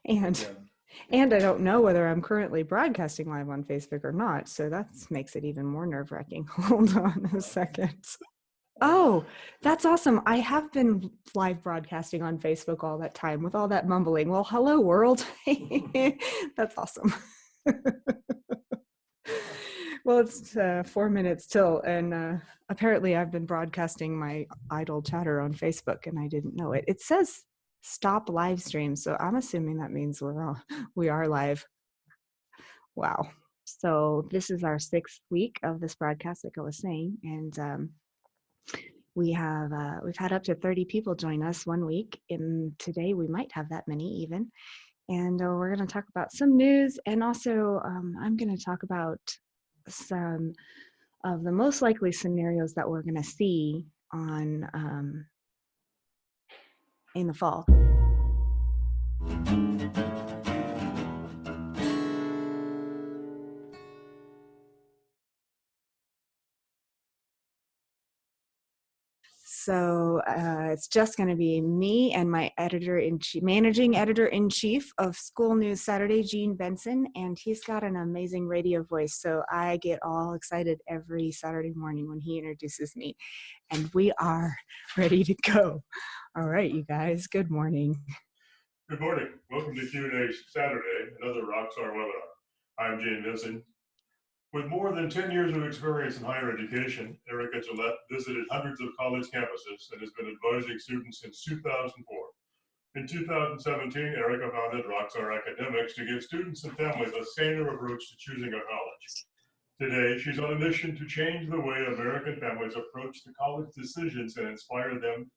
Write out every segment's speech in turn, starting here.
And Yeah. and I don't know whether I'm currently broadcasting live on Facebook or not, so that makes it even more nerve-wracking. Hold on a second. Oh, that's awesome. I have been live broadcasting on Facebook all that time with all that mumbling. Well, hello, world. That's awesome. Well, it's 4 minutes till, and apparently I've been broadcasting my idle chatter on Facebook, and I didn't know it. It says stop live stream, so I'm assuming that means we are live. Wow. So this is our 6th week of this broadcast, like I was saying, and we've had up to 30 people join us one week, and today we might have that many even. And we're going to talk about some news, and also I'm going to talk about some of the most likely scenarios that we're going to see on in the fall. So it's just going to be me and my managing editor-in-chief of School News Saturday, Gene Benson, and he's got an amazing radio voice. So I get all excited every Saturday morning when he introduces me, and we are ready to go. All right, you guys, good morning. Good morning. Welcome to Q&A Saturday, another Rockstar webinar. I'm Gene Benson. With more than 10 years of experience in higher education, Erica Gillette visited hundreds of college campuses and has been advising students since 2004. In 2017, Erica founded Rockstar Academics to give students and families a standard approach to choosing a college. Today, she's on a mission to change the way American families approach the college decisions and inspire them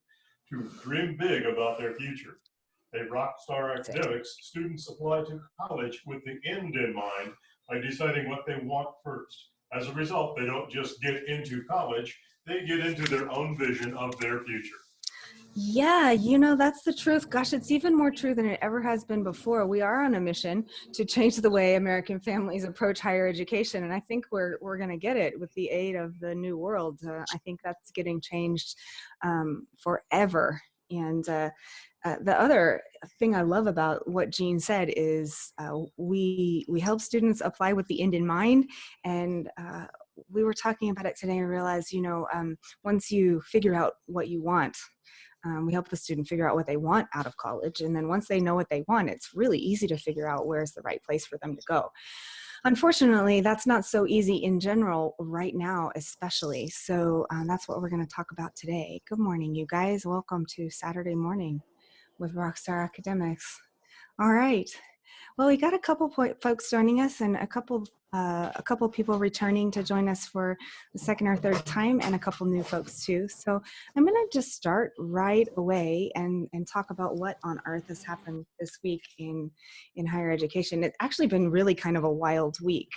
to dream big about their future. At Rockstar Academics, students apply to college with the end in mind by deciding what they want first. As a result, they don't just get into college, they get into their own vision of their future. Yeah, that's the truth. Gosh, it's even more true than it ever has been before. We are on a mission to change the way American families approach higher education, and I think we're going to get it with the aid of the new world. I think that's getting changed forever. And the other thing I love about what Jean said is we help students apply with the end in mind, and we were talking about it today and realized, once you figure out what you want, we help the student figure out what they want out of college. And then once they know what they want, it's really easy to figure out where's the right place for them to go. Unfortunately, that's not so easy in general right now, especially. So that's what we're going to talk about today. Good morning, you guys. Welcome to Saturday morning with Rockstar Academics. All right. Well, we got a couple folks joining us and a couple people returning to join us for the second or third time, and a couple new folks too. So I'm going to just start right away and talk about what on earth has happened this week in higher education. It's actually been really kind of a wild week.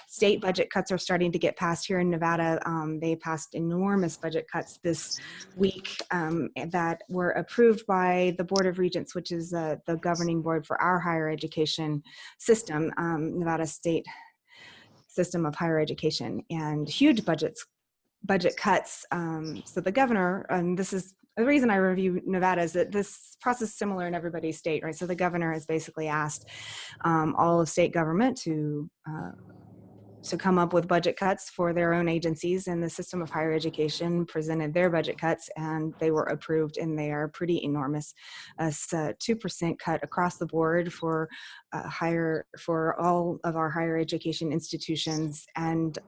State budget cuts are starting to get passed here in Nevada. They passed enormous budget cuts this week that were approved by the Board of Regents, which is the governing board for our higher education system, Nevada State System of Higher Education, and huge budget cuts. So the governor, and this is the reason I review Nevada, is that this process is similar in everybody's state, right? So the governor has basically asked all of state government to come up with budget cuts for their own agencies, and the System of Higher Education presented their budget cuts, and they were approved, and they are pretty enormous. A 2% cut across the board for all of our higher education institutions, and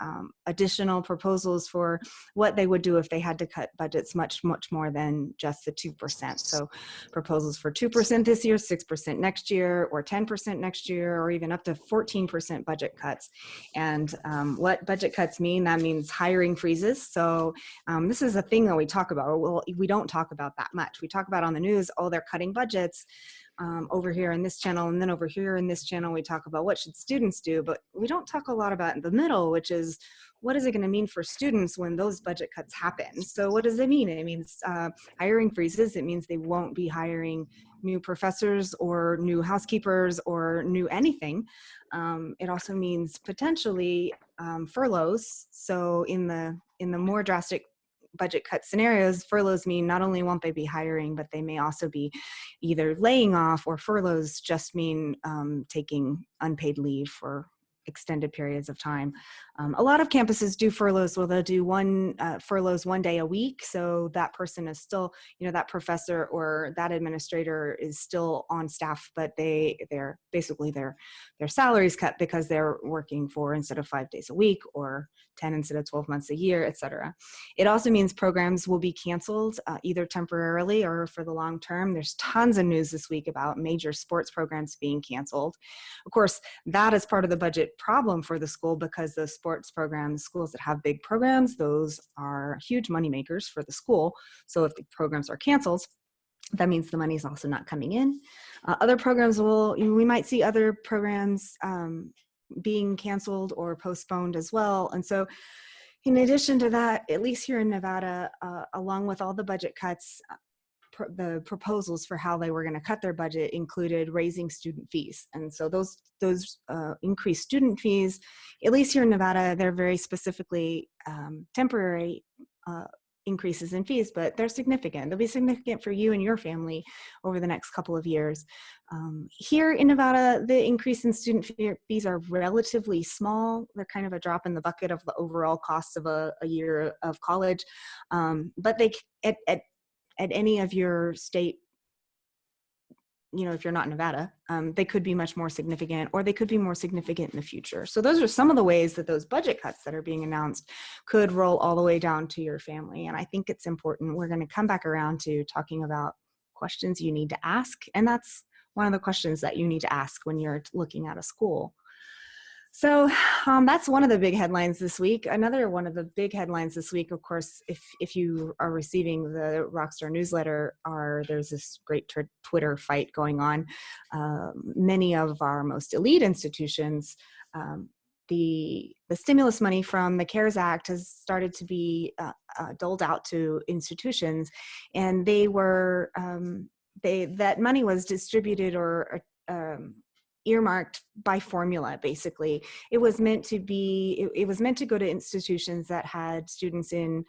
additional proposals for what they would do if they had to cut budgets much more than just the 2%. So proposals for 2% this year, 6% next year, or 10% next year, or even up to 14% budget cuts. And what budget cuts mean, that means hiring freezes. So this is a thing that we talk about. Well, we don't talk about that much. We talk about on the news, oh, they're cutting budgets over here in this channel, and then over here in this channel, we talk about what should students do, but we don't talk a lot about in the middle, which is what is it going to mean for students when those budget cuts happen? So what does it mean? It means hiring freezes. It means they won't be hiring new professors or new housekeepers or new anything. It also means potentially furloughs. So in the more drastic budget cut scenarios, furloughs mean not only won't they be hiring, but they may also be either laying off, or furloughs just mean taking unpaid leave for extended periods of time. A lot of campuses do furloughs where they'll do furloughs 1 day a week. So that person is still, that professor or that administrator is still on staff, but they're basically their salaries cut because they're working instead of 5 days a week, or 10 instead of 12 months a year, et cetera. It also means programs will be canceled either temporarily or for the long term. There's tons of news this week about major sports programs being canceled. Of course, that is part of the budget problem for the school, because those sports programs, schools that have big programs, those are huge money makers for the school. So if the programs are canceled, that means the money is also not coming in. Other programs we might see other programs being canceled or postponed as well. And so in addition to that, at least here in Nevada, along with all the budget cuts, the proposals for how they were going to cut their budget included raising student fees. And so those increased student fees, at least here in Nevada, they're very specifically temporary increases in fees, but they're significant. They'll be significant for you and your family over the next couple of years. Here in Nevada, the increase in student fees are relatively small. They're kind of a drop in the bucket of the overall cost of a year of college. But they, at any of your state, if you're not Nevada, they could be much more significant, or they could be more significant in the future. So those are some of the ways that those budget cuts that are being announced could roll all the way down to your family. And I think it's important. We're going to come back around to talking about questions you need to ask. And that's one of the questions that you need to ask when you're looking at a school. So that's one of the big headlines this week. Another one of the big headlines this week, of course, if you are receiving the Rockstar newsletter, there's this great Twitter fight going on. Many of our most elite institutions, the stimulus money from the CARES Act has started to be doled out to institutions, and that money was distributed or earmarked by formula. Basically, it was meant to go to institutions that had students in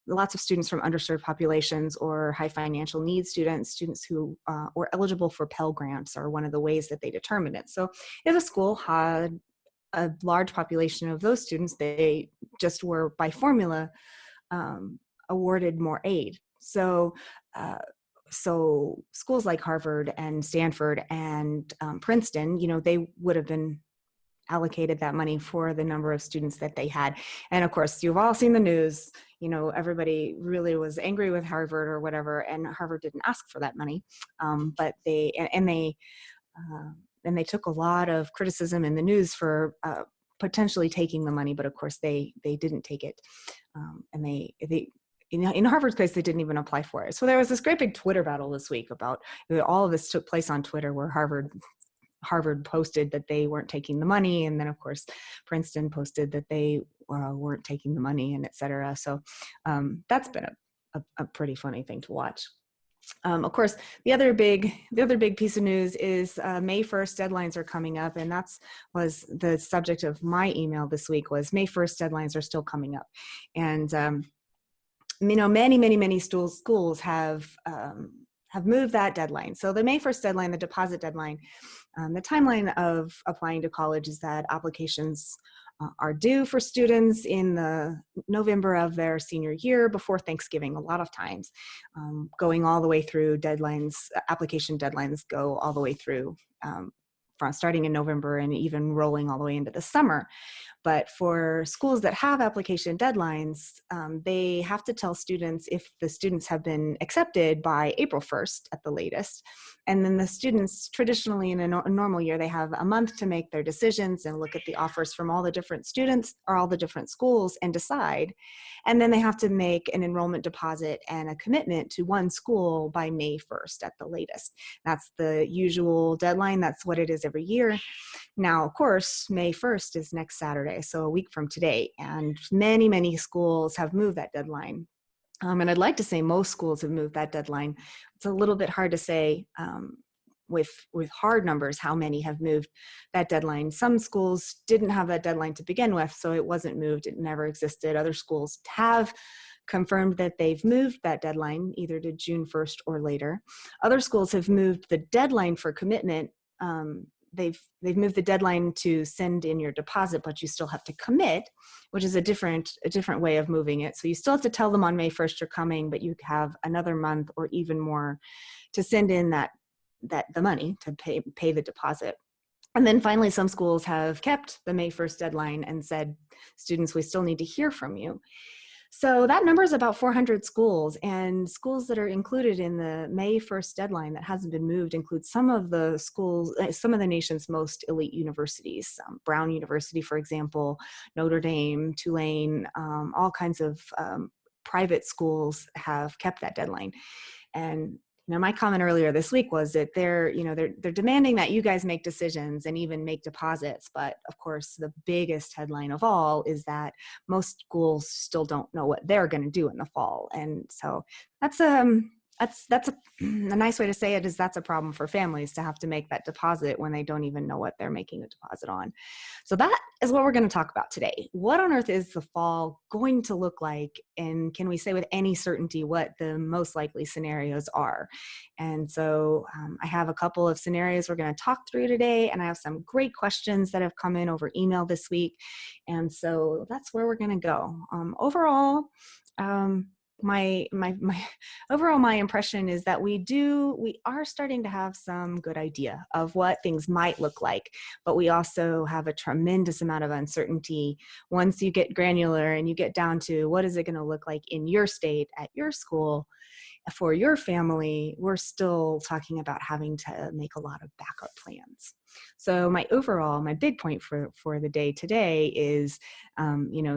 lots of students from underserved populations, or high financial needs students who were eligible for Pell Grants are one of the ways that they determine it. So if a school had a large population of those students, they just were by formula awarded more aid. So schools like Harvard and Stanford and Princeton, they would have been allocated that money for the number of students that they had. And of course, you've all seen the news, everybody really was angry with Harvard or whatever, and Harvard didn't ask for that money. But they took a lot of criticism in the news for potentially taking the money, but of course they didn't take it. And in Harvard's case, they didn't even apply for it. So there was this great big Twitter battle this week about all of this took place on Twitter, where Harvard posted that they weren't taking the money, and then of course Princeton posted that they weren't taking the money, and et cetera. So that's been a pretty funny thing to watch. Of course, the other big piece of news is May 1st deadlines are coming up, and was the subject of my email this week. Was May 1st deadlines are still coming up, and many schools have moved that deadline. So the May 1st deadline, the deposit deadline, the timeline of applying to college is that applications are due for students in the November of their senior year, before Thanksgiving, a lot of times, going all the way through deadlines. Application deadlines go all the way through from starting in November and even rolling all the way into the summer. But for schools that have application deadlines, they have to tell students if the students have been accepted by April 1st at the latest. And then the students, traditionally in a normal year, they have a month to make their decisions and look at the offers from all the different students or all the different schools and decide. And then they have to make an enrollment deposit and a commitment to one school by May 1st at the latest. That's the usual deadline. That's what it is every year. Now, of course, May 1st is next Saturday, so a week from today, and many schools have moved that deadline. And I'd like to say most schools have moved that deadline. It's a little bit hard to say with hard numbers how many have moved that deadline. Some schools didn't have that deadline to begin with, so it wasn't moved. It never existed. Other schools have confirmed that they've moved that deadline either to June 1st or later. Other schools have moved the deadline for commitment. They've moved the deadline to send in your deposit, but you still have to commit, which is a different way of moving it. So you still have to tell them on May 1st you're coming, but you have another month or even more to send in the money to pay the deposit. And then finally, some schools have kept the May 1st deadline and said, students, we still need to hear from you. So that number is about 400 schools, and schools that are included in the May 1st deadline that hasn't been moved include some of the schools, some of the nation's most elite universities, Brown University, for example, Notre Dame, Tulane, all kinds of private schools have kept that deadline. And my comment earlier this week was that they're demanding that you guys make decisions and even make deposits. But of course, the biggest headline of all is that most schools still don't know what they're going to do in the fall. And so that's a nice way to say it, is that's a problem for families to have to make that deposit when they don't even know what they're making a deposit on. So that is what we're going to talk about today. What on earth is the fall going to look like? And can we say with any certainty what the most likely scenarios are? And so I have a couple of scenarios we're going to talk through today, and I have some great questions that have come in over email this week. And so that's where we're going to go. Overall, my impression is that we are starting to have some good idea of what things might look like, but we also have a tremendous amount of uncertainty once you get granular and you get down to what is it going to look like in your state, at your school, for your family. We're still talking about having to make a lot of backup plans. So my big point for the day today is,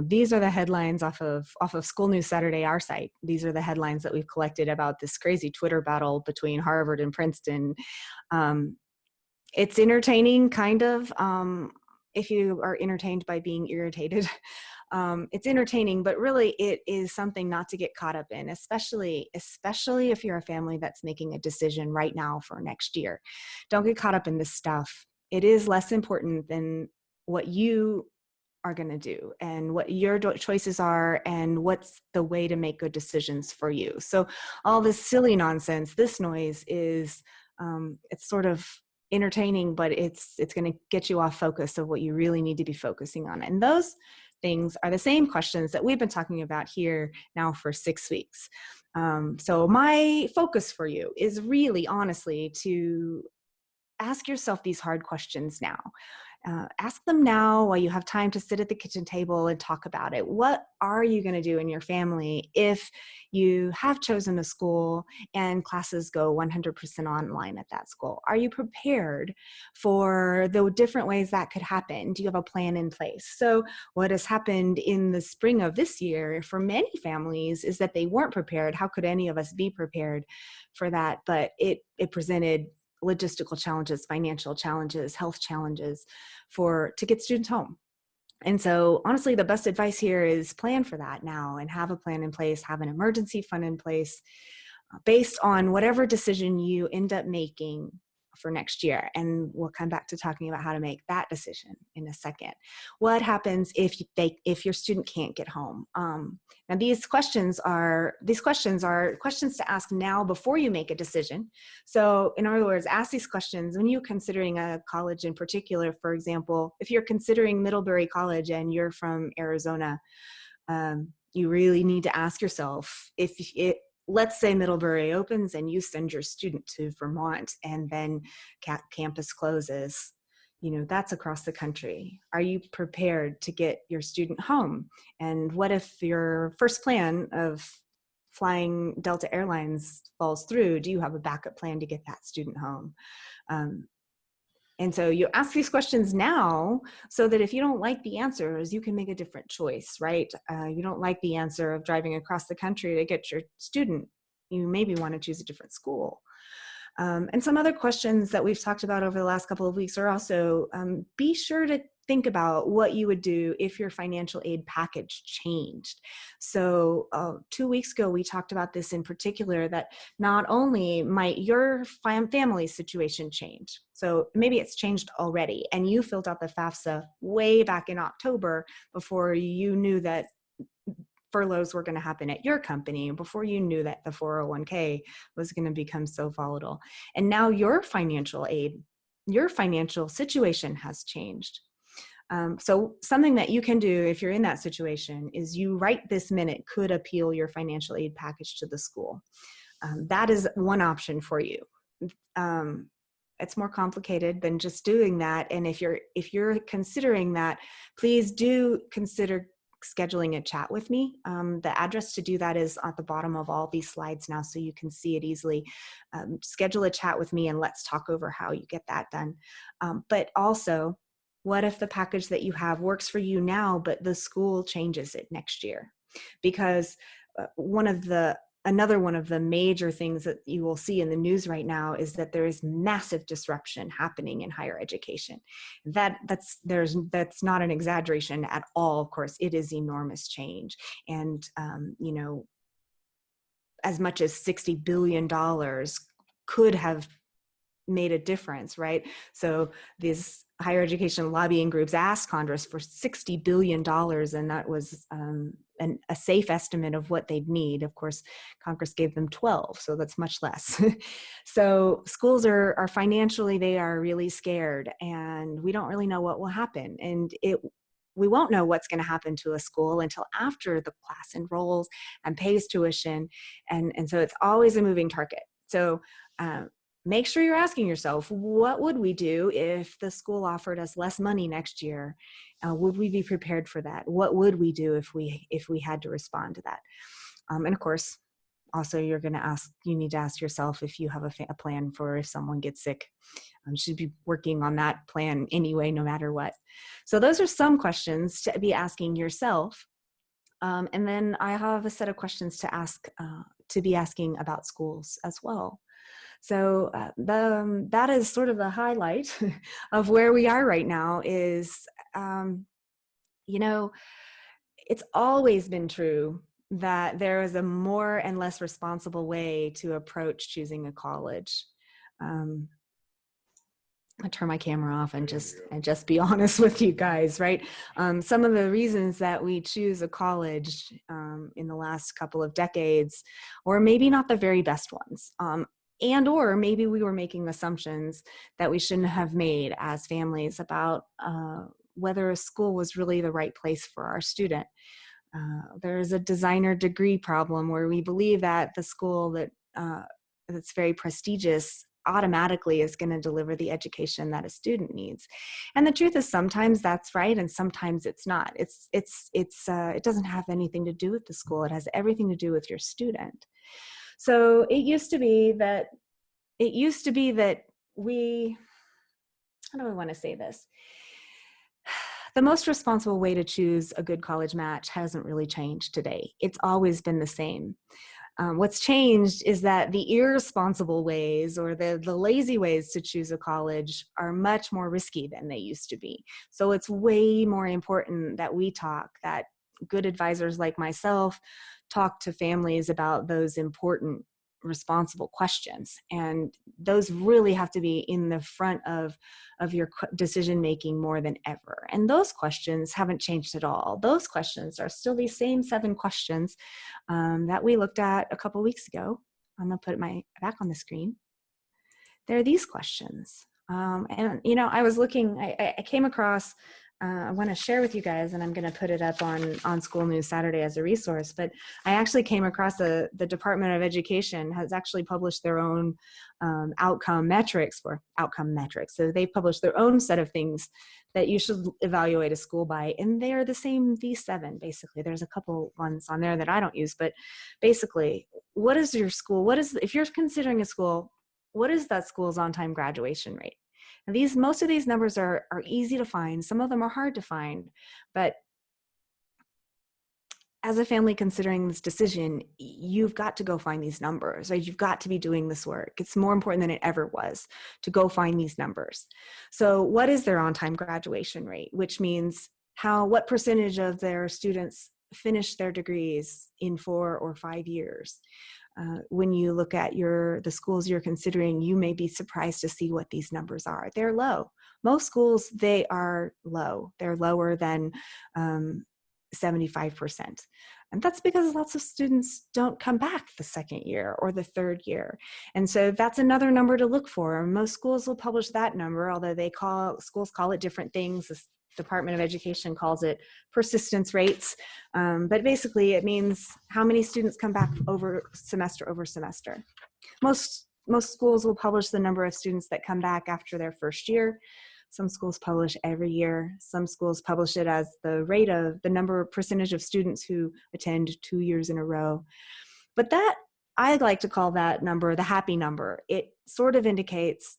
these are the headlines off of School News Saturday, our site. These are the headlines that we've collected about this crazy Twitter battle between Harvard and Princeton. It's entertaining, kind of, if you are entertained by being irritated. It's entertaining, but really it is something not to get caught up in, especially if you're a family that's making a decision right now for next year. Don't get caught up in this stuff. It is less important than what you are going to do and what your choices are and what's the way to make good decisions for you. So all this silly nonsense, this noise is, it's sort of entertaining, but it's going to get you off focus of what you really need to be focusing on. And those things are the same questions that we've been talking about here now for 6 weeks. So my focus for you is really, honestly, to ask yourself these hard questions now. Ask them now while you have time to sit at the kitchen table and talk about it. What are you going to do in your family if you have chosen a school and classes go 100% online at that school? Are you prepared for the different ways that could happen? Do you have a plan in place? So what has happened in the spring of this year for many families is that they weren't prepared. How could any of us be prepared for that? But it presented logistical challenges, financial challenges, health challenges to get students home. And so honestly, the best advice here is plan for that now and have a plan in place, have an emergency fund in place based on whatever decision you end up making for next year. And we'll come back to talking about how to make that decision in a second. What happens if your student can't get home? Now these questions are questions to ask now before you make a decision. So in other words, ask these questions when you're considering a college in particular. For example, if you're considering Middlebury College and you're from Arizona, you really need to ask yourself, let's say Middlebury opens and you send your student to Vermont and then campus closes, that's across the country. Are you prepared to get your student home? And what if your first plan of flying Delta Airlines falls through? Do you have a backup plan to get that student home? And so you ask these questions now so that if you don't like the answers, you can make a different choice, right? You don't like the answer of driving across the country to get your student. You maybe want to choose a different school. And some other questions that we've talked about over the last couple of weeks are also, be sure to think about what you would do if your financial aid package changed. So 2 weeks ago, we talked about this in particular, that not only might your family situation change, so maybe it's changed already and you filled out the FAFSA way back in October before you knew that furloughs were going to happen at your company, before you knew that the 401k was going to become so volatile. And now your financial aid, your financial situation has changed. So something that you can do if you're in that situation is you right this minute could appeal your financial aid package to the school. That is one option for you. It's more complicated than just doing that. And if you're considering that, please do consider scheduling a chat with me. The address to do that is at the bottom of all these slides now, so you can see it easily. Schedule a chat with me and let's talk over how you get that done. But also, what if the package that you have works for you now, but the school changes it next year? Because another one of the major things that you will see in the news right now is that there is massive disruption happening in higher education. That's not an exaggeration at all. Of course, it is enormous change. And, as much as $60 billion could have made a difference, right? So these higher education lobbying groups asked Congress for $60 billion, and that was a safe estimate of what they'd need. Of course, Congress gave them 12, so that's much less. So schools are financially, they are really scared, and we don't really know what will happen. And we won't know what's going to happen to a school until after the class enrolls and pays tuition. And so it's always a moving target. So make sure you're asking yourself, what would we do if the school offered us less money next year? Would we be prepared for that? What would we do if we had to respond to that? And of course, also you need to ask yourself if you have a plan for if someone gets sick. You should be working on that plan anyway, no matter what. So those are some questions to be asking yourself. And then I have a set of questions to be asking about schools as well. So that is sort of the highlight of where we are right now is, it's always been true that there is a more and less responsible way to approach choosing a college. I turn my camera off and just be honest with you guys, right? Some of the reasons that we choose a college in the last couple of decades, or maybe not the very best ones, or maybe we were making assumptions that we shouldn't have made as families about whether a school was really the right place for our student. There's a designer degree problem where we believe that the school that's very prestigious automatically is going to deliver the education that a student needs. And the truth is sometimes that's right and sometimes it's not. It doesn't have anything to do with the school. It has everything to do with your student. So it used to be that we, how do I want to say this? The most responsible way to choose a good college match hasn't really changed today. It's always been the same. What's changed is that the irresponsible ways or the lazy ways to choose a college are much more risky than they used to be. So it's way more important that that good advisors like myself talk to families about those important, responsible questions. And those really have to be in the front of your decision making more than ever. And those questions haven't changed at all. Those questions are still these same 7 questions that we looked at a couple weeks ago. I'm gonna put my back on the screen. There are these questions. And I was looking, I came across, I want to share with you guys, and I'm going to put it up on School News Saturday as a resource, but I actually came across the Department of Education has actually published their own outcome metrics. So they've published their own set of things that you should evaluate a school by, and they are the same, these 7, basically. There's a couple ones on there that I don't use, but basically, what is your school? If you're considering a school, what is that school's on-time graduation rate? And most of these numbers are easy to find. Some of them are hard to find, but as a family considering this decision, you've got to go find these numbers, right? You've got to be doing this work. It's more important than it ever was to go find these numbers. So what is their on-time graduation rate, which means what percentage of their students finish their degrees in 4 or 5 years? When you look at the schools you're considering, you may be surprised to see what these numbers are. They're low. Most schools, they are low. They're lower than 75%. And that's because lots of students don't come back the second year or the third year. And so that's another number to look for. Most schools will publish that number, although schools call it different things. The Department of Education calls it persistence rates. But basically it means how many students come back over semester. Most schools will publish the number of students that come back after their first year. Some schools publish every year. Some schools publish it as the percentage of students who attend 2 years in a row. But I like to call that number the happy number. It sort of indicates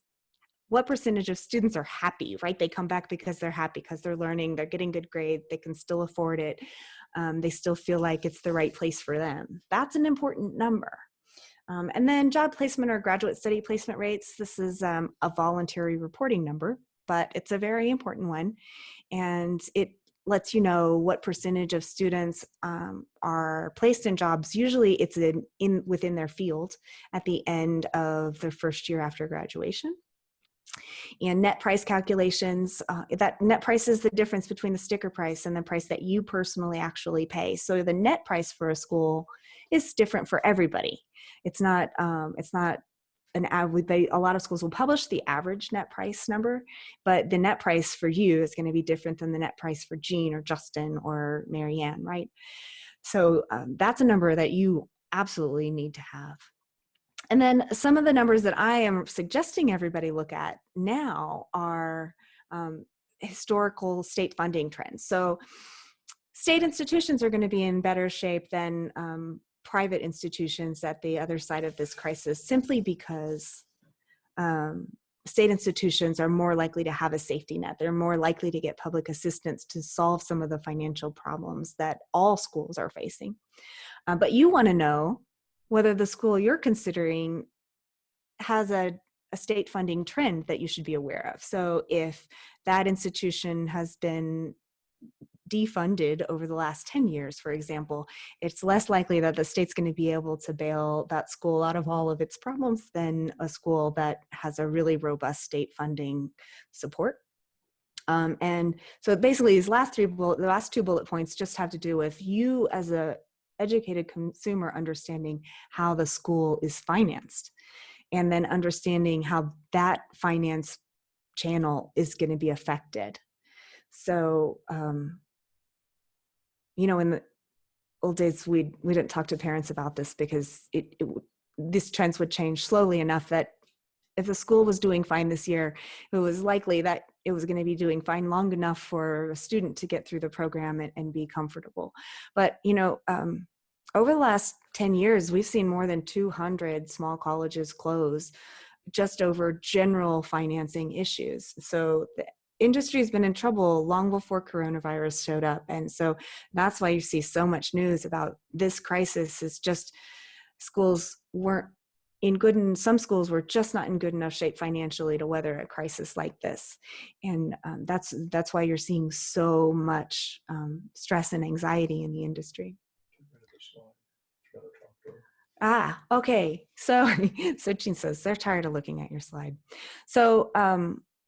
what percentage of students are happy, right? They come back because they're happy, because they're learning, they're getting good grades, they can still afford it. They still feel like it's the right place for them. That's an important number. And then job placement or graduate study placement rates. This is a voluntary reporting number, but it's a very important one. And it lets you know what percentage of students are placed in jobs. Usually it's within their field at the end of their first year after graduation. And net price calculations, that net price is the difference between the sticker price and the price that you personally actually pay. So the net price for a school is different for everybody. It's not a lot of schools will publish the average net price number, but the net price for you is going to be different than the net price for Jean or Justin or Marianne, right? So that's a number that you absolutely need to have. And then some of the numbers that I am suggesting everybody look at now are historical state funding trends. So state institutions are going to be in better shape than private institutions at the other side of this crisis, simply because state institutions are more likely to have a safety net. They're more likely to get public assistance to solve some of the financial problems that all schools are facing. But you want to know whether the school you're considering has a state funding trend that you should be aware of. So if that institution has been defunded over the last 10 years, for example, it's less likely that the state's going to be able to bail that school out of all of its problems than a school that has a really robust state funding support. And so basically the last two bullet points just have to do with you as a educated consumer understanding how the school is financed, and then understanding how that finance channel is going to be affected. So, in the old days, we didn't talk to parents about this because these trends would change slowly enough that if the school was doing fine this year, it was likely that it was going to be doing fine long enough for a student to get through the program and be comfortable. But, over the last 10 years, we've seen more than 200 small colleges close just over general financing issues. So the industry has been in trouble long before coronavirus showed up. And so that's why you see so much news about this crisis. Is just schools weren't some schools were just not in good enough shape financially to weather a crisis like this. And that's why you're seeing so much stress and anxiety in the industry. Okay. So Jean says they're tired of looking at your slide. So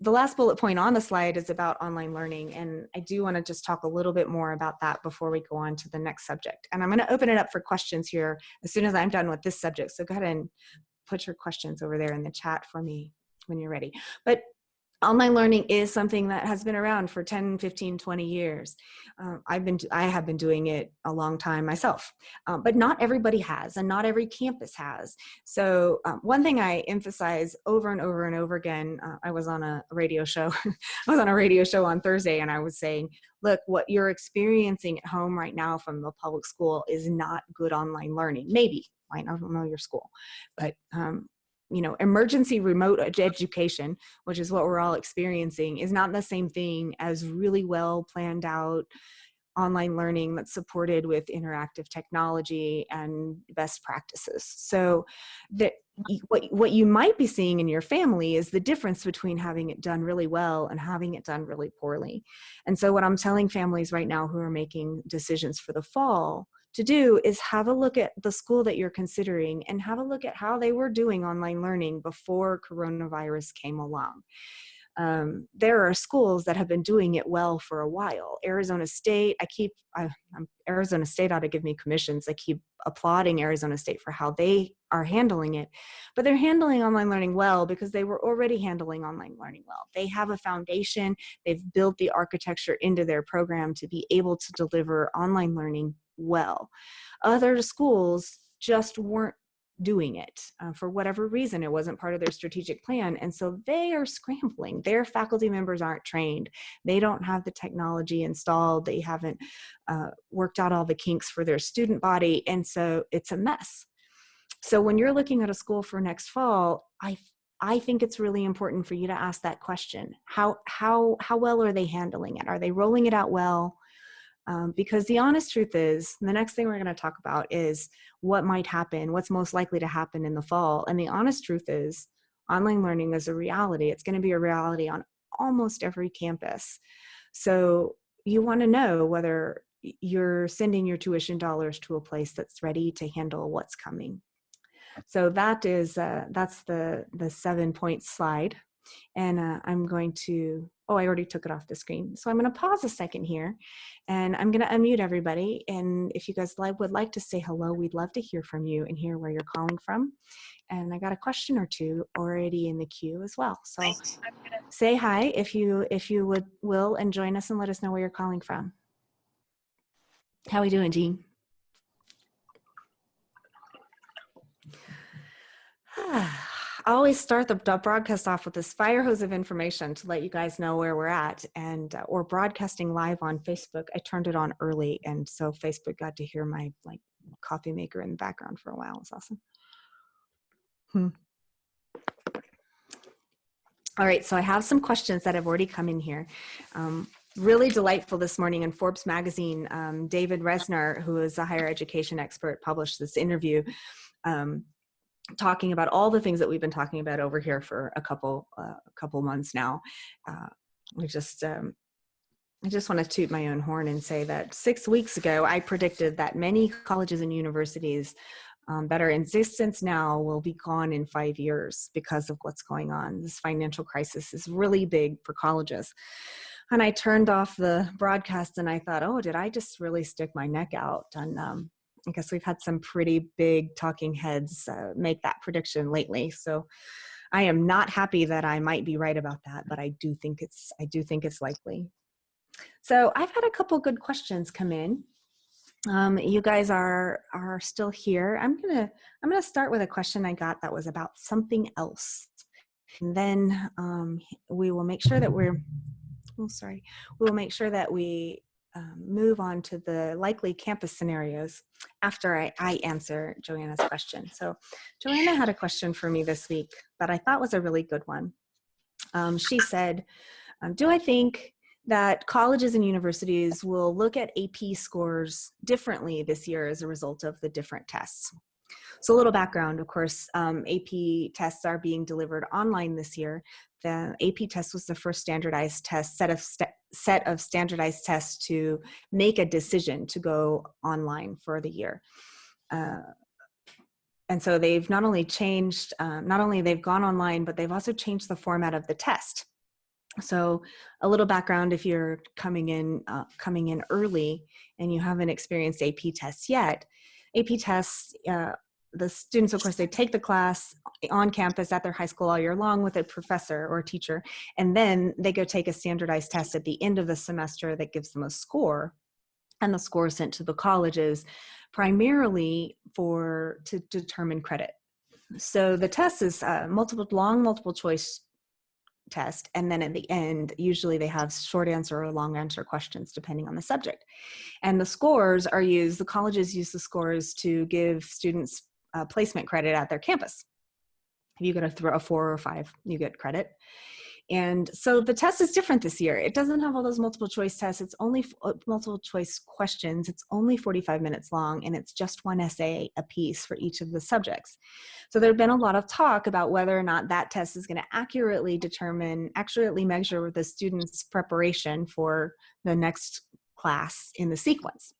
the last bullet point on the slide is about online learning. And I do want to just talk a little bit more about that before we go on to the next subject. And I'm going to open it up for questions here as soon as I'm done with this subject. So go ahead and put your questions over there in the chat for me when you're ready. But online learning is something that has been around for 10, 15, 20 years. I have been doing it a long time myself, but not everybody has, and not every campus has. So one thing I emphasize over and over and over again, I was on a radio show. I was on a radio show on Thursday, and I was saying, look, what you're experiencing at home right now from the public school is not good online learning. Maybe, I don't know your school, but emergency remote education, which is what we're all experiencing, is not the same thing as really well planned out online learning that's supported with interactive technology and best practices. So that what you might be seeing in your family is the difference between having it done really well and having it done really poorly. And so what I'm telling families right now who are making decisions for the fall to do is have a look at the school that you're considering and have a look at how they were doing online learning before coronavirus came along. There are schools that have been doing it well for a while. Arizona State, Arizona State ought to give me commissions. I keep applauding Arizona State for how they are handling it, but they're handling online learning well because they were already handling online learning well. They have a foundation. They've built the architecture into their program to be able to deliver online learning well. Other schools just weren't doing it for whatever reason. It wasn't part of their strategic plan, and so they are scrambling. Their faculty members aren't trained. They don't have the technology installed. They haven't worked out all the kinks for their student body, and so it's a mess. So when you're looking at a school for next fall, I think it's really important for you to ask that question. How well are they handling it? Are they rolling it out well? Because the honest truth is, the next thing we're going to talk about is what might happen, what's most likely to happen in the fall. And the honest truth is, online learning is a reality. It's going to be a reality on almost every campus. So you want to know whether you're sending your tuition dollars to a place that's ready to handle what's coming. So that's the 7-point slide. And I'm going to, I already took it off the screen. So I'm going to pause a second here and I'm going to unmute everybody. And if you guys would like to say hello, we'd love to hear from you and hear where you're calling from. And I got a question or two already in the queue as well. So say hi if you will and join us and let us know where you're calling from. How are we doing, Jean? I always start the broadcast off with this fire hose of information to let you guys know where we're at, and or broadcasting live on Facebook. I turned it on early, and so Facebook got to hear my coffee maker in the background for a while. It's awesome. All right, so I have some questions that have already come in here. Really delightful this morning in Forbes magazine. David Resner, who is a higher education expert, published this interview talking about all the things that we've been talking about over here for a couple months now. I just want to toot my own horn and say that 6 weeks ago, I predicted that many colleges and universities that are in existence now will be gone in 5 years because of what's going on. This financial crisis is really big for colleges. And I turned off the broadcast and I thought, oh, did I just really stick my neck out? And I guess we've had some pretty big talking heads make that prediction lately. So I am not happy that I might be right about that, but I do think it's likely. So I've had a couple good questions come in. You guys are still here. I'm gonna start with a question I got that was about something else, and then we will make sure that we move on to the likely campus scenarios after I answer Joanna's question. So Joanna had a question for me this week that I thought was a really good one. She said, do I think that colleges and universities will look at AP scores differently this year as a result of the different tests? So a little background, of course, AP tests are being delivered online this year. The AP test was the first standardized test, set of standardized tests to make a decision to go online for the year. And so they've not only they've gone online, but they've also changed the format of the test. So a little background, if you're coming in early and you haven't experienced AP tests yet, AP tests, the students, of course, they take the class on campus at their high school all year long with a professor or a teacher, and then they go take a standardized test at the end of the semester that gives them a score, and the score is sent to the colleges primarily to determine credit. So the test is multiple choice test, and then at the end usually they have short answer or long answer questions depending on the subject, and the scores are used, the colleges use the scores to give students placement credit at their campus. If you get a 4 or 5, you get credit. And so the test is different this year. It doesn't have all those multiple choice tests. It's only multiple choice questions. It's only 45 minutes long, and it's just one essay a piece for each of the subjects. So there's been a lot of talk about whether or not that test is going to accurately measure the student's preparation for the next class in the sequence.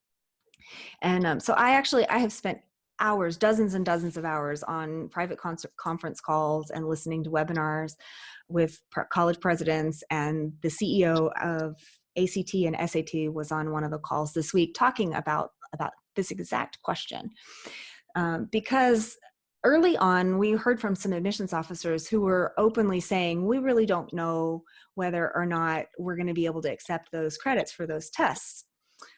And so I have spent hours, dozens and dozens of hours on private conference calls and listening to webinars with college presidents, and the CEO of ACT and SAT was on one of the calls this week talking about this exact question. Because early on, we heard from some admissions officers who were openly saying, we really don't know whether or not we're going to be able to accept those credits for those tests.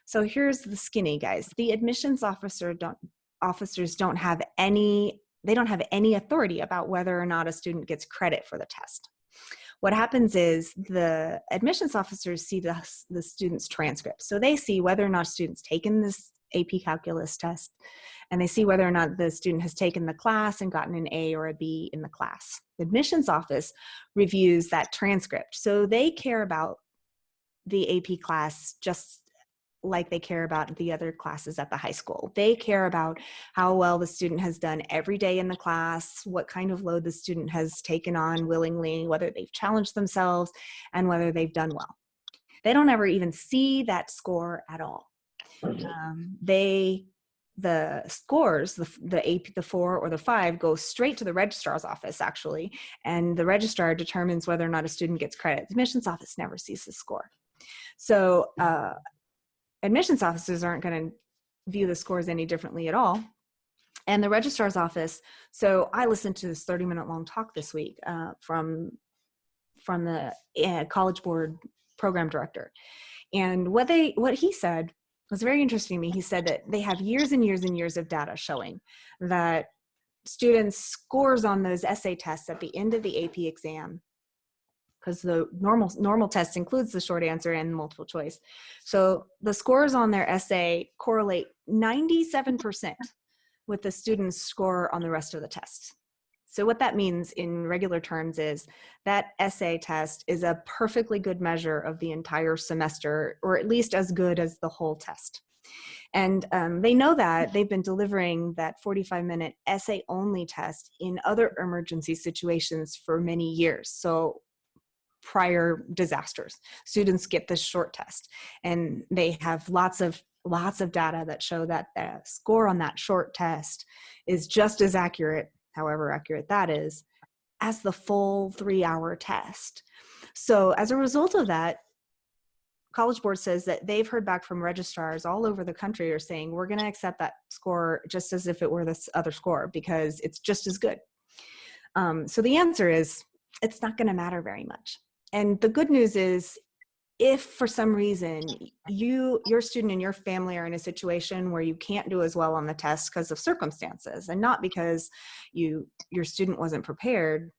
So here's the skinny, guys. The admissions officers don't have any authority about whether or not a student gets credit for the test. What happens is the admissions officers see the student's transcripts. So they see whether or not a student's taken this AP calculus test, and they see whether or not the student has taken the class and gotten an A or a B in the class. The admissions office reviews that transcript. So they care about the AP class just like they care about the other classes at the high school. They care about how well the student has done every day in the class, what kind of load the student has taken on willingly, whether they've challenged themselves, and whether they've done well. They don't ever even see that score at all. The scores, the AP, the 4 or the 5, go straight to the registrar's office, actually, and the registrar determines whether or not a student gets credit. The admissions office never sees the score. So admissions officers aren't going to view the scores any differently at all. And the registrar's office, so I listened to this 30-minute long talk this week from the College Board program director. And what he said was very interesting to me. He said that they have years and years and years of data showing that students' scores on those essay tests at the end of the AP exam, because the normal test includes the short answer and multiple choice. So the scores on their essay correlate 97% with the student's score on the rest of the test. So what that means in regular terms is that essay test is a perfectly good measure of the entire semester, or at least as good as the whole test. And they know that they've been delivering that 45-minute essay-only test in other emergency situations for many years. So prior disasters, students get this short test, and they have lots of data that show that the score on that short test is just as accurate, however accurate that is, as the full 3-hour test. So as a result of that, College Board says that they've heard back from registrars all over the country are saying, we're going to accept that score just as if it were this other score because it's just as good. So the answer is, it's not going to matter very much. And the good news is, if for some reason your student and your family are in a situation where you can't do as well on the test because of circumstances and not because your student wasn't prepared,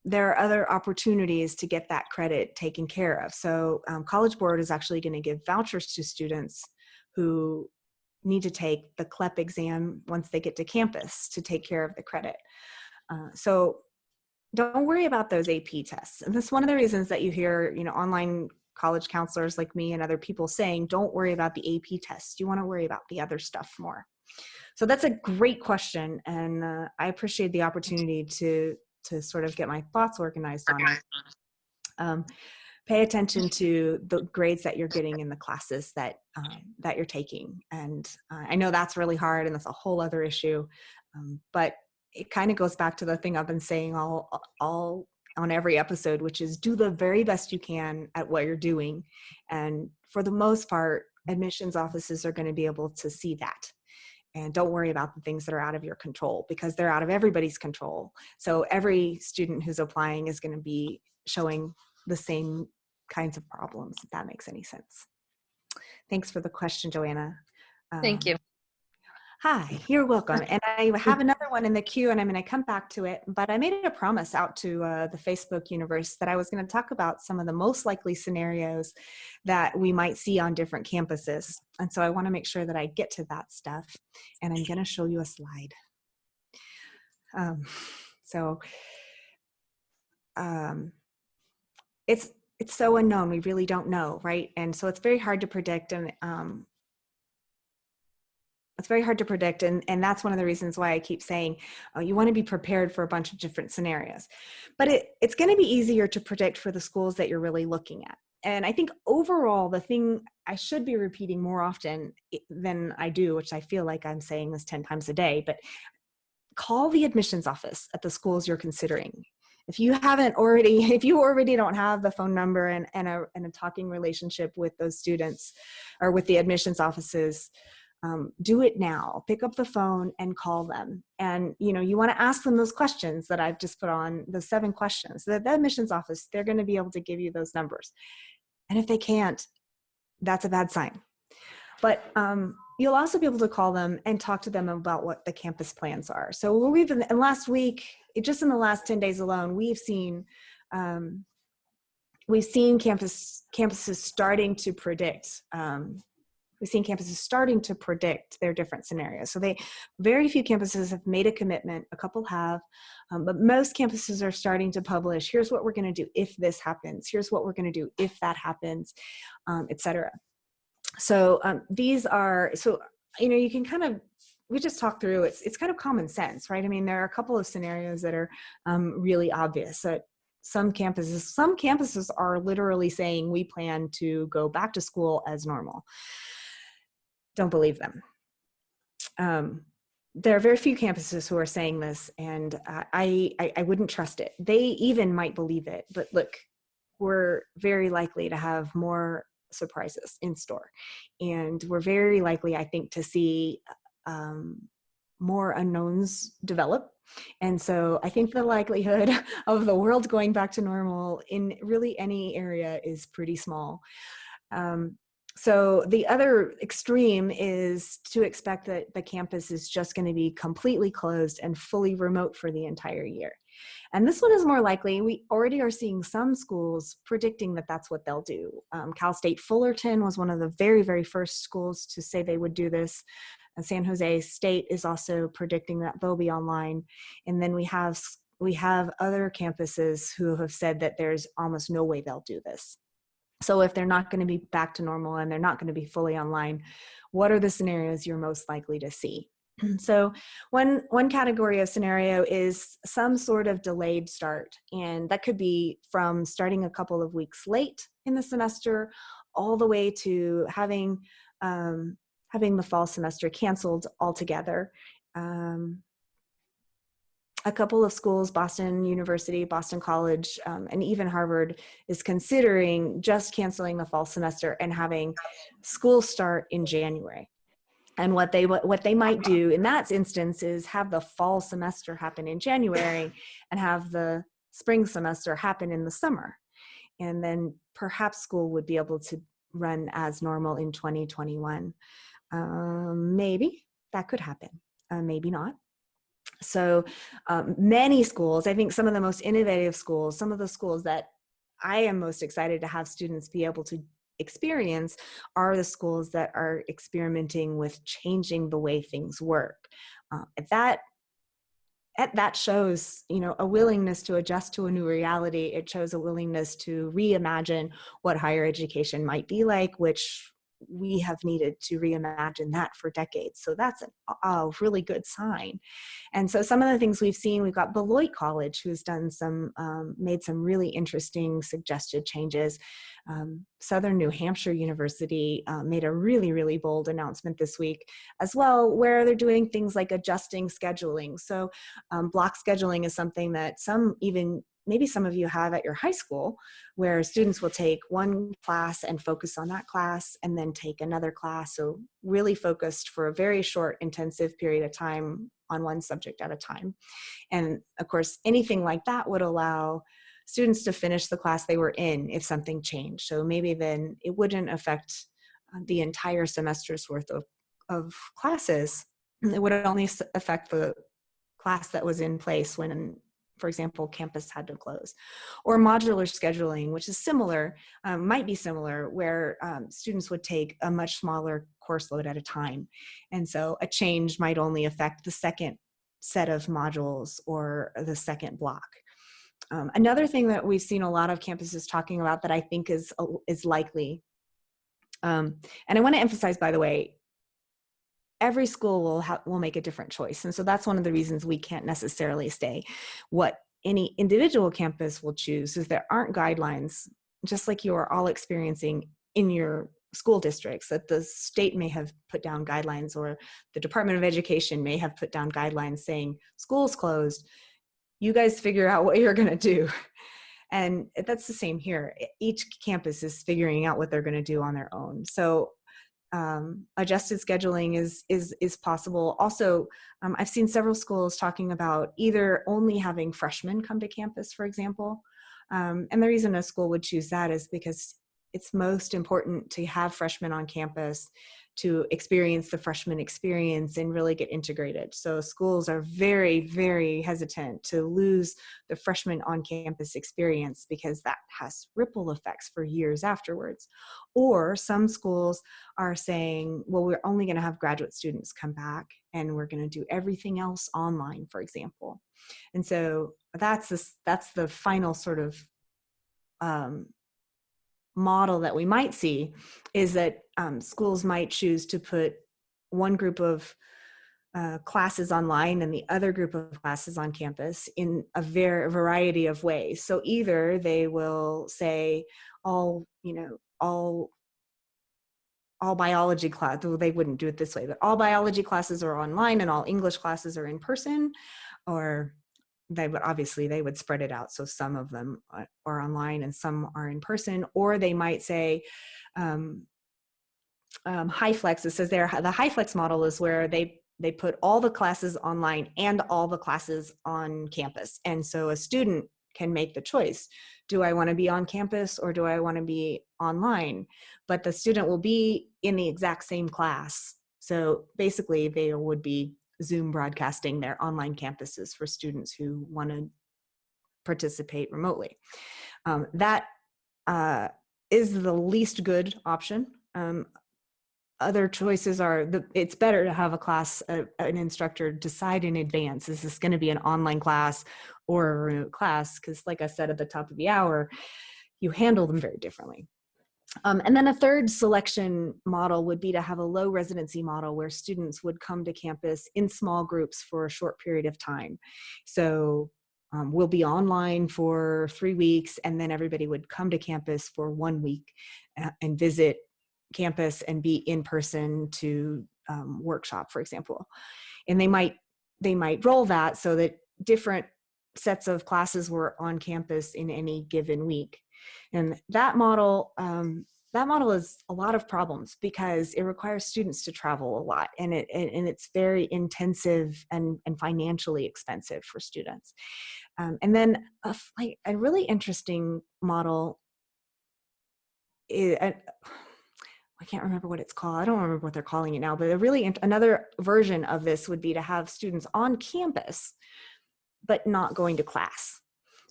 there are other opportunities to get that credit taken care of. So College Board is actually going to give vouchers to students who need to take the CLEP exam once they get to campus to take care of the credit. So don't worry about those AP tests. And that's one of the reasons that you hear, online college counselors like me and other people saying, don't worry about the AP tests. You want to worry about the other stuff more. So that's a great question. And I appreciate the opportunity to sort of get my thoughts organized on it. Pay attention to the grades that you're getting in the classes that you're taking. And I know that's really hard, and that's a whole other issue. But it kind of goes back to the thing I've been saying all on every episode, which is do the very best you can at what you're doing. And for the most part, admissions offices are going to be able to see that. And don't worry about the things that are out of your control, because they're out of everybody's control. So every student who's applying is going to be showing the same kinds of problems, if that makes any sense. Thanks for the question, Joanna. Thank you. Hi, you're welcome. And I have another one in the queue, and I'm going to come back to it, but I made a promise out to the Facebook universe that I was going to talk about some of the most likely scenarios that we might see on different campuses. And so I want to make sure that I get to that stuff, and I'm going to show you a slide. So um, it's so unknown. We really don't know, right? And so it's very hard to predict, and it's very hard to predict. And that's one of the reasons why I keep saying you want to be prepared for a bunch of different scenarios. But it's going to be easier to predict for the schools that you're really looking at. And I think overall, the thing I should be repeating more often than I do, which I feel like I'm saying this 10 times a day, but call the admissions office at the schools you're considering. If you already don't have the phone number and a talking relationship with those students or with the admissions offices, do it now. Pick up the phone and call them. And, you want to ask them those questions that I've just put on, the 7 questions. The admissions office, they're going to be able to give you those numbers. And if they can't, that's a bad sign. But you'll also be able to call them and talk to them about what the campus plans are. So we've been, and last week, just in the last 10 days alone, we've seen campuses starting to predict. We've seen campuses starting to predict their different scenarios. So very few campuses have made a commitment. A couple have, but most campuses are starting to publish, here's what we're going to do if this happens. Here's what we're going to do if that happens, et cetera. So you can we just talked through, it's kind of common sense, right? I mean, there are a couple of scenarios that are really obvious. That some campuses are literally saying we plan to go back to school as normal. Don't believe them. There are very few campuses who are saying this, and I wouldn't trust it. They even might believe it, but look, we're very likely to have more surprises in store, and we're very likely, I think, to see more unknowns develop. And so I think the likelihood of the world going back to normal in really any area is pretty small. So the other extreme is to expect that the campus is just going to be completely closed and fully remote for the entire year. And this one is more likely. We already are seeing some schools predicting that that's what they'll do. Cal State Fullerton was one of the very, very first schools to say they would do this. San Jose State is also predicting that they'll be online. And then we have other campuses who have said that there's almost no way they'll do this. So if they're not going to be back to normal and they're not going to be fully online, what are the scenarios you're most likely to see? So one category of scenario is some sort of delayed start. And that could be from starting a couple of weeks late in the semester all the way to having the fall semester canceled altogether. A couple of schools, Boston University, Boston College, and even Harvard is considering just canceling the fall semester and having school start in January. And what they might do in that instance is have the fall semester happen in January and have the spring semester happen in the summer. And then perhaps school would be able to run as normal in 2021. Maybe that could happen, maybe not. So many schools, I think some of the most innovative schools, some of the schools that I am most excited to have students be able to experience are the schools that are experimenting with changing the way things work. That shows, a willingness to adjust to a new reality. It shows a willingness to reimagine what higher education might be like, which we have needed to reimagine that for decades. So that's a really good sign. And so some of the things we've seen, we've got Beloit College, who's done made some really interesting suggested changes. Southern New Hampshire University made a really, really bold announcement this week as well, where they're doing things like adjusting scheduling. So block scheduling is something that maybe some of you have at your high school, where students will take one class and focus on that class and then take another class. So really focused for a very short, intensive period of time on one subject at a time. And of course, anything like that would allow students to finish the class they were in if something changed. So maybe then it wouldn't affect the entire semester's worth of classes. It would only affect the class that was in place when, for example, campus had to close. Or modular scheduling, which is similar, might be similar, where students would take a much smaller course load at a time. And so a change might only affect the second set of modules or the second block. Another thing that we've seen a lot of campuses talking about that I think is likely, and I want to emphasize, by the way, every school will make a different choice. And so that's one of the reasons we can't necessarily say what any individual campus will choose, is there aren't guidelines, just like you are all experiencing in your school districts, that the state may have put down guidelines, or the Department of Education may have put down guidelines saying school's closed, you guys figure out what you're going to do. And that's the same here. Each campus is figuring out what they're going to do on their own. So adjusted scheduling is possible. Also, I've seen several schools talking about either only having freshmen come to campus, for example. And the reason a school would choose that is because it's most important to have freshmen on campus to experience the freshman experience and really get integrated. So schools are very, very hesitant to lose the freshman on-campus experience, because that has ripple effects for years afterwards. Or some schools are saying, well, we're only going to have graduate students come back and we're going to do everything else online, for example. And so that's the final sort of model that we might see, is that schools might choose to put one group of classes online and the other group of classes on campus in a variety of ways. So either they will say all biology class, well, they wouldn't do it this way, but all biology classes are online and all English classes are in person, or they would spread it out. So some of them are online and some are in person. Or they might say high flex. It says there, the high flex model is where they put all the classes online and all the classes on campus. And so a student can make the choice. Do I want to be on campus or do I want to be online? But the student will be in the exact same class. So basically they would be Zoom broadcasting their online campuses for students who want to participate remotely. That is the least good option. Other choices are, it's better to have a class, an instructor decide in advance, is this going to be an online class or a remote class? Because like I said at the top of the hour, you handle them very differently. And then a third selection model would be to have a low residency model where students would come to campus in small groups for a short period of time. So we'll be online for 3 weeks, and then everybody would come to campus for 1 week and visit campus and be in person to workshop, for example. And they might roll that so that different sets of classes were on campus in any given week. And that model is a lot of problems because it requires students to travel a lot, and it's very intensive and financially expensive for students. And then a really interesting model is, I can't remember what it's called. I don't remember what they're calling it now, but another version of this would be to have students on campus, but not going to class.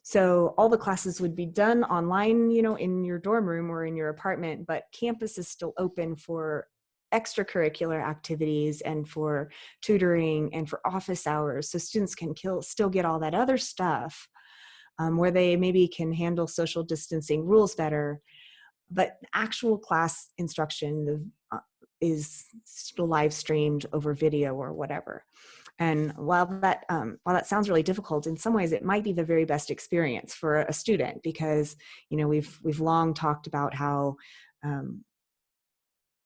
So all the classes would be done online, in your dorm room or in your apartment, but campus is still open for extracurricular activities and for tutoring and for office hours. So students can still get all that other stuff where they maybe can handle social distancing rules better. But actual class instruction is still live streamed over video or whatever. And while that sounds really difficult, in some ways it might be the very best experience for a student, because we've long talked about how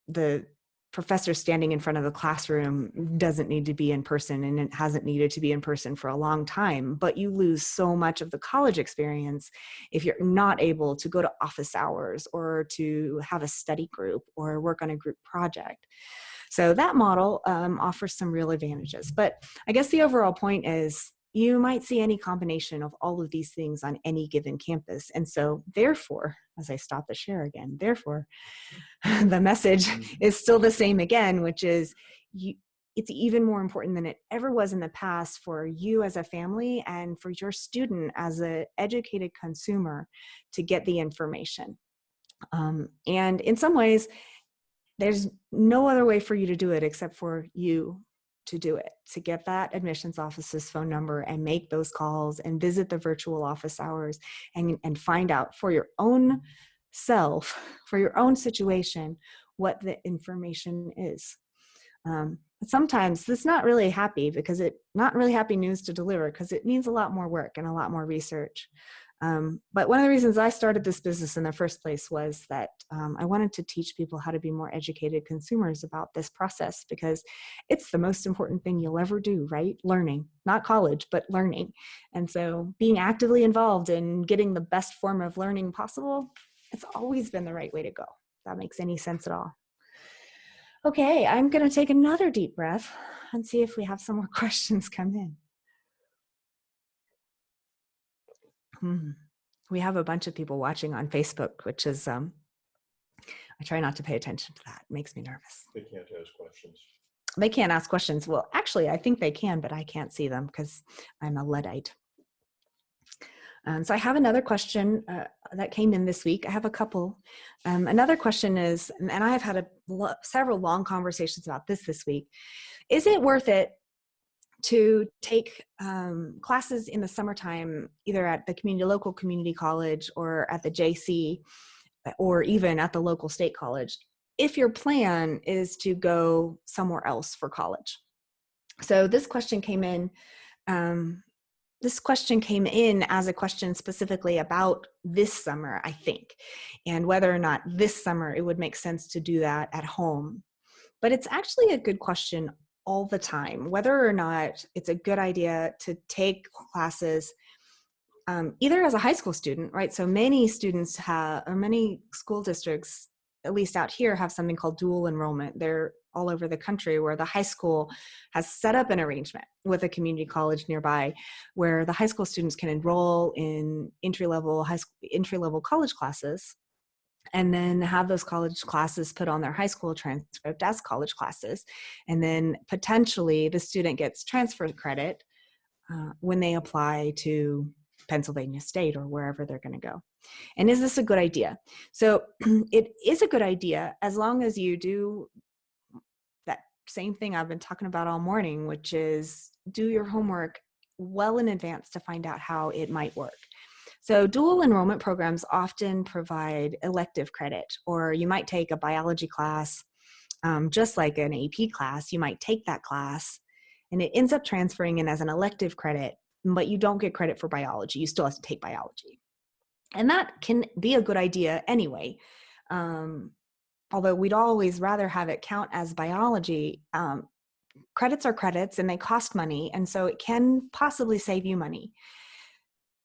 the professor standing in front of the classroom doesn't need to be in person, and it hasn't needed to be in person for a long time. But you lose so much of the college experience if you're not able to go to office hours or to have a study group or work on a group project. So that model offers some real advantages. But I guess the overall point is you might see any combination of all of these things on any given campus. And so therefore, as I stop the share again, therefore, the message is still the same again, which is it's even more important than it ever was in the past for you as a family and for your student as an educated consumer to get the information. And in some ways, there's no other way for you to do it except for you to do it, to get that admissions office's phone number and make those calls and visit the virtual office hours and find out for your own self, for your own situation, what the information is. Sometimes this not really happy news to deliver, because it means a lot more work and a lot more research. But one of the reasons I started this business in the first place was that I wanted to teach people how to be more educated consumers about this process, because it's the most important thing you'll ever do, right? Learning, not college, but learning. And so being actively involved in getting the best form of learning possible, it's always been the right way to go. If that makes any sense at all. Okay, I'm going to take another deep breath and see if we have some more questions come in. We have a bunch of people watching on Facebook, which is, I try not to pay attention to that. It makes me nervous. They can't ask questions. They can't ask questions. Well, actually, I think they can, but I can't see them because I'm a Luddite. So I have another question that came in this week. I have a couple. Another question is, and I have had several long conversations about this week. Is it worth it to take classes in the summertime, either at the local community college or at the JC, or even at the local state college, if your plan is to go somewhere else for college? So this question came in. This question came in as a question specifically about this summer, I think, and whether or not this summer it would make sense to do that at home. But it's actually a good question all the time, whether or not it's a good idea to take classes either as a high school student, right? So many students many school districts, at least out here, have something called dual enrollment. They're all over the country, where the high school has set up an arrangement with a community college nearby, where the high school students can enroll in entry-level college classes, and then have those college classes put on their high school transcript as college classes. And then potentially the student gets transfer credit when they apply to Pennsylvania State or wherever they're going to go. And is this a good idea? So it is a good idea as long as you do that same thing I've been talking about all morning, which is do your homework well in advance to find out how it might work. So dual enrollment programs often provide elective credit, or you might take a biology class, just like an AP class. You might take that class and it ends up transferring in as an elective credit, but you don't get credit for biology. You still have to take biology. And that can be a good idea anyway. Although we'd always rather have it count as biology. Credits are credits and they cost money. And so it can possibly save you money,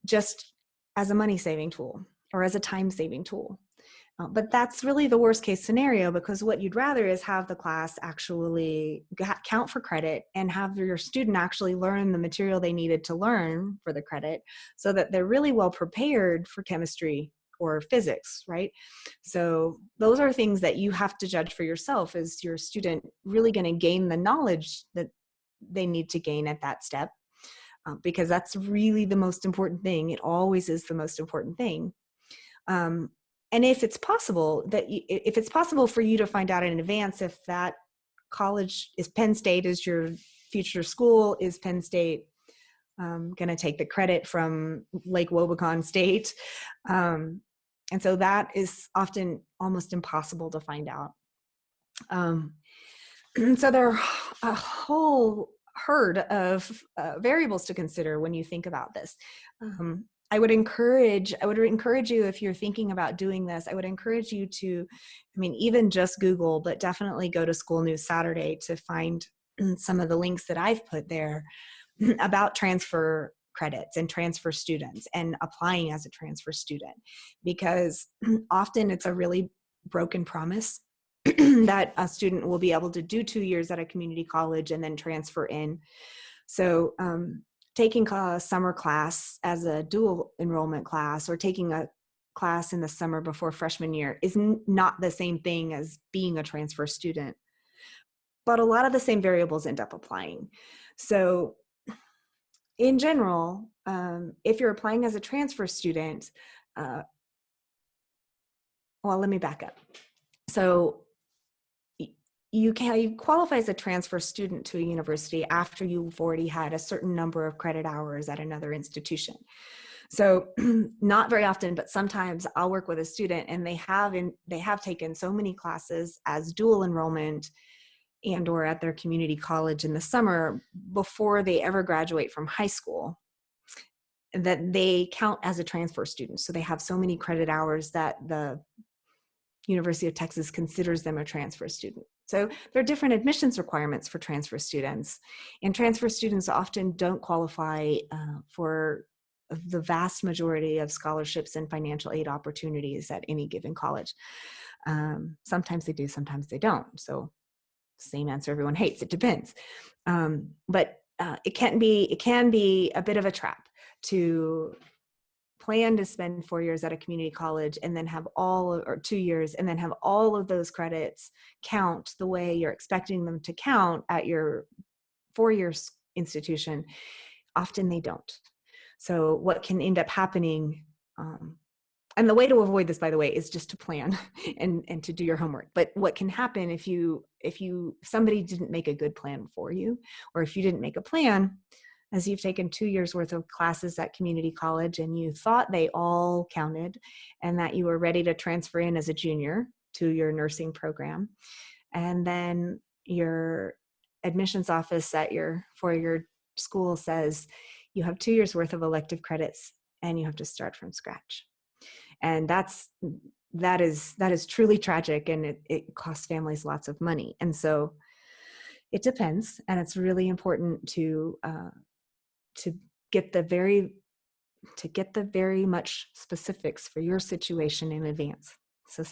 just as a money saving tool or as a time saving tool. But that's really the worst case scenario, because what you'd rather is have the class actually count for credit and have your student actually learn the material they needed to learn for the credit, so that they're really well prepared for chemistry or physics, right? So those are things that you have to judge for yourself. Is your student really going to gain the knowledge that they need to gain at that step? Because that's really the most important thing. It always is the most important thing. And if it's possible for you to find out in advance if that college is Penn State, is your future school, is Penn State going to take the credit from Lake Wobegon State? And so that is often almost impossible to find out. So there are a whole herd of variables to consider when you think about this. I would encourage you, if you're thinking about doing this, I would encourage you to, even just Google, but definitely go to School News Saturday to find some of the links that I've put there about transfer credits and transfer students and applying as a transfer student, because often it's a really broken promise that a student will be able to do 2 years at a community college and then transfer in. So taking a summer class as a dual enrollment class, or taking a class in the summer before freshman year, is not the same thing as being a transfer student. But a lot of the same variables end up applying. So in general, if you're applying as a transfer student, well, let me back up. So you qualify as a transfer student to a university after you've already had a certain number of credit hours at another institution. So not very often, but sometimes I'll work with a student and they have taken so many classes as dual enrollment and or at their community college in the summer before they ever graduate from high school that they count as a transfer student. So they have so many credit hours that the University of Texas considers them a transfer student. So there are different admissions requirements for transfer students, and transfer students often don't qualify for the vast majority of scholarships and financial aid opportunities at any given college. Sometimes they do, sometimes they don't. So same answer everyone hates, it depends. But it can be a bit of a trap to plan to spend 4 years at a community college and then have or 2 years and then have all of those credits count the way you're expecting them to count at your 4-year institution. Often they don't. So what can end up happening, and the way to avoid this, by the way, is just to plan and to do your homework. But what can happen if somebody didn't make a good plan for you, or if you didn't make a plan, as you've taken 2 years worth of classes at community college and you thought they all counted and that you were ready to transfer in as a junior to your nursing program. And then your admissions office for your school says you have 2 years worth of elective credits and you have to start from scratch. And that is truly tragic, and it costs families lots of money. And so it depends, and it's really important to get the very much specifics for your situation in advance. So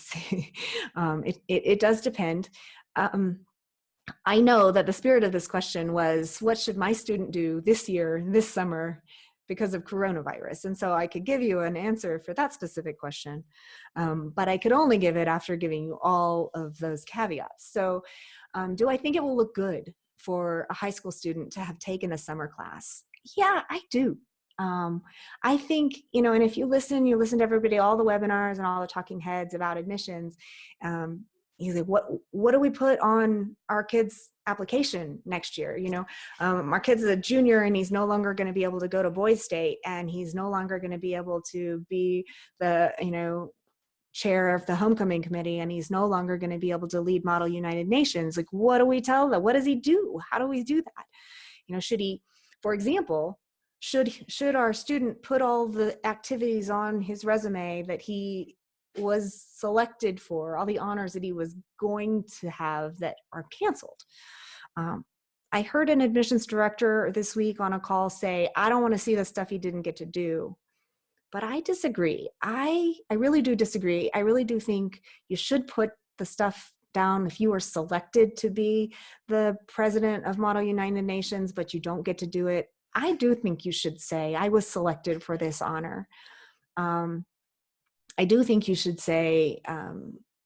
it does depend. I know that the spirit of this question was, what should my student do this year, this summer, because of coronavirus? And so I could give you an answer for that specific question, but I could only give it after giving you all of those caveats. So do I think it will look good for a high school student to have taken a summer class? Yeah, I do. I think, and if you listen to everybody, all the webinars and all the talking heads about admissions, you say, what do we put on our kid's application next year? Our kid's a junior and he's no longer going to be able to go to Boys State, and he's no longer going to be able to be the, chair of the homecoming committee, and he's no longer going to be able to lead Model United Nations. Like, what do we tell them? What does he do? How do we do that? Should he, for example, should our student put all the activities on his resume that he was selected for, all the honors that he was going to have that are canceled? I heard an admissions director this week on a call say, I don't want to see the stuff he didn't get to do. But I disagree. I really do disagree. I really do think you should put the stuff down if you are selected to be the president of Model United Nations, but you don't get to do it. I do think you should say, I was selected for this honor. I do think you should say,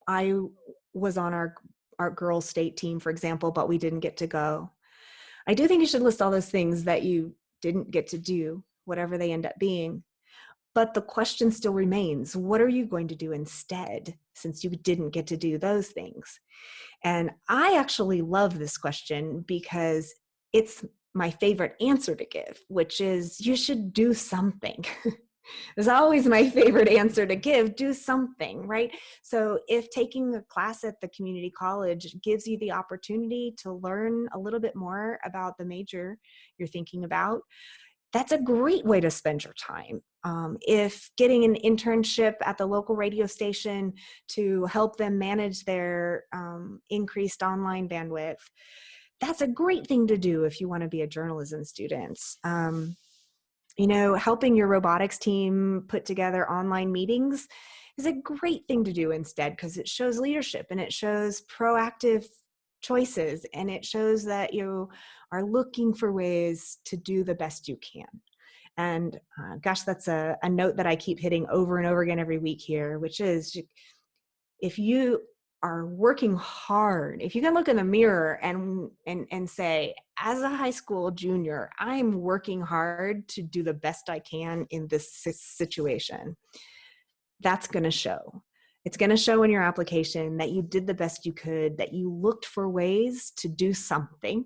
I was on our girls' state team, for example, but we didn't get to go. I do think you should list all those things that you didn't get to do, whatever they end up being. But the question still remains, what are you going to do instead, since you didn't get to do those things? And I actually love this question because it's my favorite answer to give, which is you should do something. There's always my favorite answer to give, do something, right? So if taking a class at the community college gives you the opportunity to learn a little bit more about the major you're thinking about, that's a great way to spend your time. If getting an internship at the local radio station to help them manage their increased online bandwidth, that's a great thing to do if you want to be a journalism student. Helping your robotics team put together online meetings is a great thing to do instead, because it shows leadership and it shows proactive choices, and it shows that you are looking for ways to do the best you can. And gosh, that's a note that I keep hitting over and over again every week here, which is, if you are working hard, if you can look in the mirror and say, as a high school junior, I'm working hard to do the best I can in this situation, that's going to show. It's going to show in your application that you did the best you could, that you looked for ways to do something.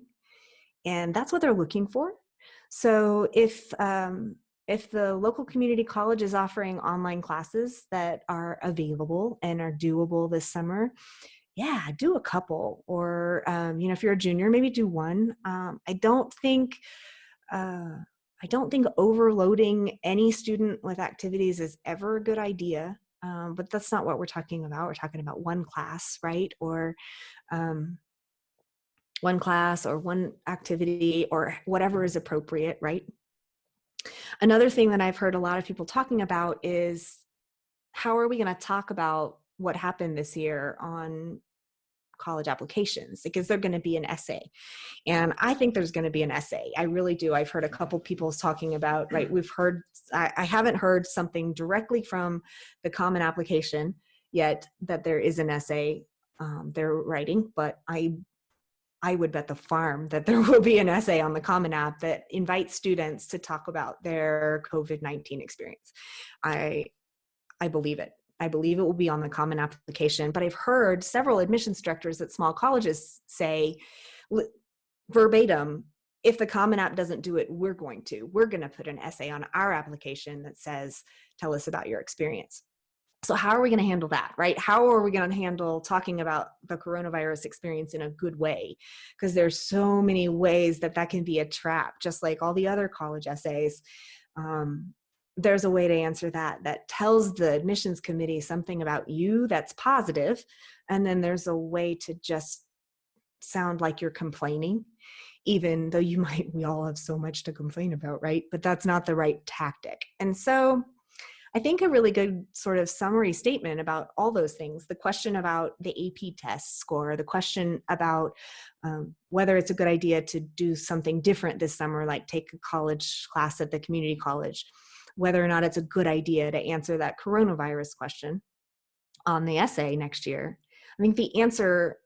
And that's what they're looking for. So if the local community college is offering online classes that are available and are doable this summer, yeah, do a couple. Or, if you're a junior, maybe do one. I don't think overloading any student with activities is ever a good idea. But that's not what we're talking about. We're talking about one class, right? Or one class or one activity or whatever is appropriate, right? Another thing that I've heard a lot of people talking about is, how are we going to talk about what happened this year on college applications? Because they're going to be an essay. And I think there's going to be an essay. I really do. I've heard a couple people talking about, right, I haven't heard something directly from the Common Application yet that there is an essay they're writing, but I would bet the farm that there will be an essay on the Common App that invites students to talk about their COVID-19 experience. I believe it. I believe it will be on the Common Application, but I've heard several admissions directors at small colleges say verbatim, if the Common App doesn't do it, we're going to put an essay on our application that says, tell us about your experience. So how are we going to handle that, right? How are we going to handle talking about the coronavirus experience in a good way? Because there's so many ways that can be a trap, just like all the other college essays. There's a way to answer that tells the admissions committee something about you that's positive, and then there's a way to just sound like you're complaining, even though we all have so much to complain about, right? But that's not the right tactic. And so I think a really good sort of summary statement about all those things, the question about the AP test score, the question about whether it's a good idea to do something different this summer, like take a college class at the community college, whether or not it's a good idea to answer that coronavirus question on the essay next year. I think the answer,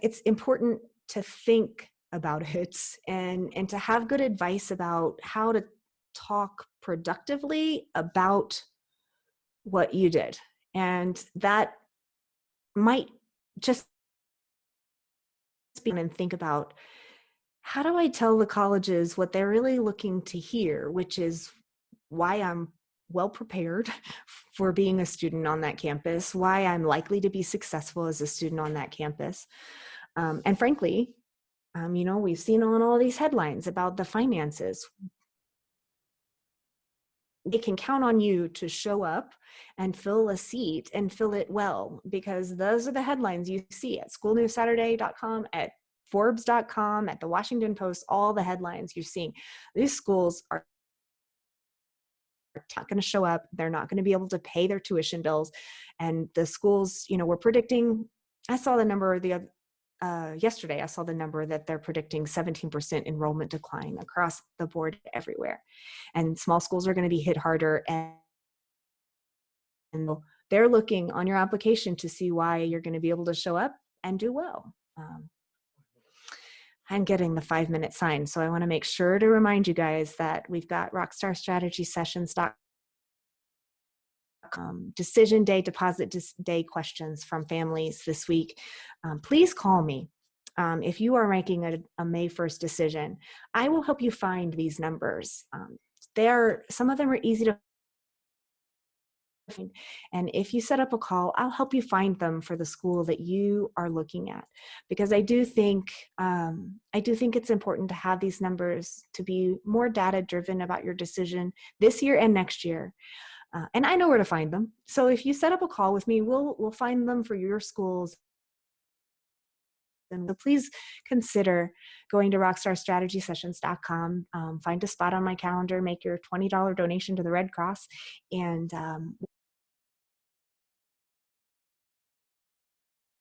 it's important to think about it and to have good advice about how to talk productively about what you did. And that might just be, and think about, how do I tell the colleges what they're really looking to hear, which is why I'm well prepared for being a student on that campus, why I'm likely to be successful as a student on that campus. And frankly, we've seen on all these headlines about the finances. They can count on you to show up and fill a seat and fill it well, because those are the headlines you see at schoolnewssaturday.com, at Forbes.com, at the Washington Post. All the headlines you're seeing. These schools are not going to show up. They're not going to be able to pay their tuition bills. And the schools, we're predicting, I saw the number yesterday, I saw the number that they're predicting 17% enrollment decline across the board everywhere. And small schools are going to be hit harder. And they're looking on your application to see why you're going to be able to show up and do well. I'm getting the 5-minute sign. So I want to make sure to remind you guys that we've got Rockstar Strategy Sessions decision day, deposit day questions from families this week. Please call me. If you are making a May 1st decision, I will help you find these numbers. Some of them are easy to find. And if you set up a call, I'll help you find them for the school that you are looking at. Because I do think it's important to have these numbers to be more data driven about your decision this year and next year. And I know where to find them. So if you set up a call with me, we'll find them for your schools. And please consider going to rockstarstrategysessions.com, find a spot on my calendar, make your $20 donation to the Red Cross, and